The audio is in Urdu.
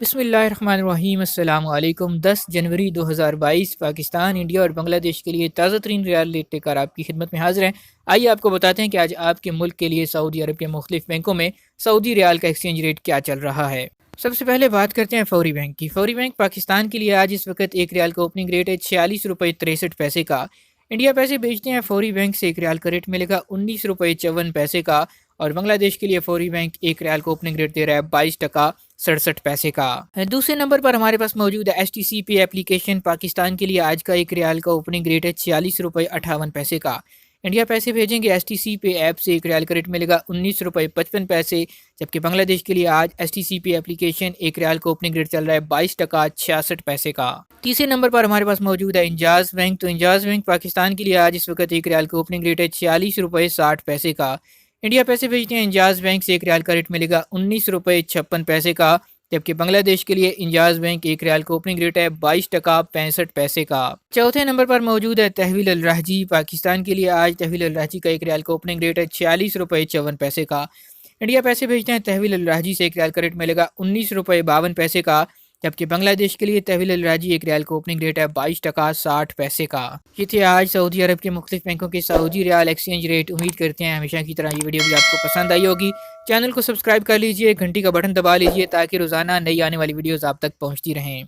بسم اللہ الرحمن الرحیم۔ السلام علیکم۔ 10 جنوری 2022 پاکستان، انڈیا اور بنگلہ دیش کے لیے تازہ ترین ریال ریٹ لے کر آپ کی خدمت میں حاضر ہیں۔ آئیے آپ کو بتاتے ہیں کہ آج آپ کے ملک کے لیے سعودی عرب کے مختلف بینکوں میں سعودی ریال کا ایکسچینج ریٹ کیا چل رہا ہے۔ سب سے پہلے بات کرتے ہیں فوری بینک کی۔ فوری بینک پاکستان کے لیے آج اس وقت ایک ریال کا اوپننگ ریٹ ہے 46 روپے 63 پیسے کا۔ انڈیا پیسے بھیجتے ہیں فوری بینک سے ایک ریال کا ریٹ ملے گا 19 روپے 54 پیسے کا، اور بنگلہ دیش کے لیے فوری بینک ایک ریال کا اوپننگ ریٹ دے رہا ہے 22 ٹکا 67 پیسے کا۔ دوسرے نمبر پر ہمارے پاس موجود ہے ایس ٹی سی پے اپلیکیشن۔ پاکستان کے لیے آج کا ایک ریال کا اوپننگ ریٹ ہے 46 روپے 58 پیسے کا۔ انڈیا پیسے بھیجیں گے ایس ٹی سی پے ایپ سے ایک ریال کا ریٹ ملے گا 19 روپے 55 پیسے، جبکہ بنگلہ دیش کے لیے آج ایس ٹی سی پے اپلیکیشن ایک ریال کا اوپننگ ریٹ چل رہا ہے 22 ٹکا 66 پیسے کا۔ تیسرے نمبر پر ہمارے پاس موجود ہے انجاز بینک۔ تو انجاز بینک پاکستان کے لیے آج اس وقت ایک ریال کا اوپننگ ریٹ ہے 46 روپے 60 پیسے کا۔ انڈیا پیسے بھیجتے ہیں انجاز بینک سے ایک ریال کا ریٹ ملے گا 19 روپے 56 پیسے کا، جبکہ بنگلہ دیش کے لیے انجاز بینک ایک ریال کا اوپننگ ریٹ ہے 22 ٹکا 65 پیسے کا۔ چوتھے نمبر پر موجود ہے تحویل الرحجی۔ پاکستان کے لیے آج تحویل الرحجی کا ایک ریال کا اوپننگ ریٹ ہے 46 روپے 54 پیسے کا۔ انڈیا پیسے بھیجتے ہیں تحویل الرحجی سے ایک ریال کا ریٹ ملے گا 19 روپے 52 پیسے کا، جبکہ بنگلہ دیش کے لیے تحویل الرحجی ایک ریال کا اوپننگ ریٹ ہے 22 ٹکا 60 پیسے کا۔ یہ تھے آج سعودی عرب کے مختلف بینکوں کے سعودی ریال ایکسچینج ریٹ۔ امید کرتے ہیں ہمیشہ کی طرح یہ ویڈیو بھی آپ کو پسند آئی ہوگی۔ چینل کو سبسکرائب کر لیجئے، گھنٹی کا بٹن دبا لیجئے تاکہ روزانہ نئی آنے والی ویڈیوز آپ تک پہنچتی رہیں۔